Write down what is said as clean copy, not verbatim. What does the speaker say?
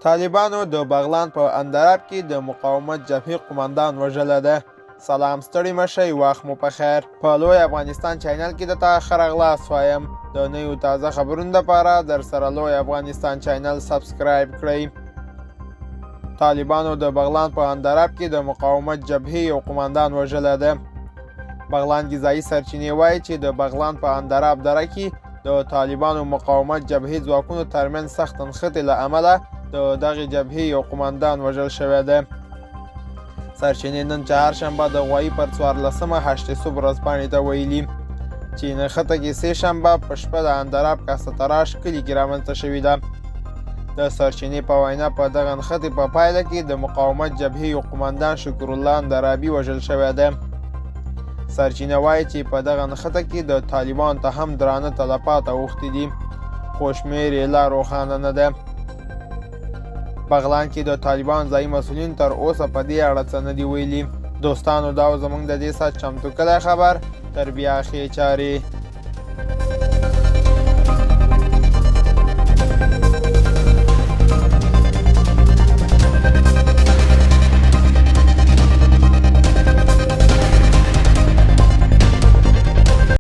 طالبانو د بغلان په اندراب کې د مقاومت جبهې قماندان وژلی دی. سلام ستړي مشئ، وخت مو په خیر. په لوی افغانستان چینل کې درته ښه راغلاست وایم. د نویو تازه خبرونو دپاره در سره لوی افغانستان چینل سبسکرایب کړئ. طالبانو د بغلان په اندراب کې د مقاومت جبهې یو قماندان وژلی دی. بغلان ګیزایي سرچینې وایي چې د بغلان په اندراب دره کې د طالبانو مقاومت جبهې ځواکونو ترمنځ سخت نښتې له امله د دغې جبهې یو قماندان وژل شوی دی. سرچینې نن چهارشنبه د غوایي پر 14مه هشتسوب ورځپاڼې ته ویلي چې نښته کې سې شنبه په شپه د اندراب کاستراش کلي کې رامنځته شوې ده. د سرچینې په وینا په دغه نښتې په پایله کې د مقاومت جبهې یو قماندان شکرالله اندرابي وژل شوی دی. سرچینه وایي چې په دغه نښته کې د طالبانو ته هم درانه تلفات اوښتي دي، خو شمېر یې لا روښانه نه دی. بغلان کې د طالبان ځایي مسؤلین تر اوسه په دې اړه څه نه دي ویلي. دوستانو دا و زموږ د دې ساعت چمتو کلی خبر. تر بیا ښې چارې.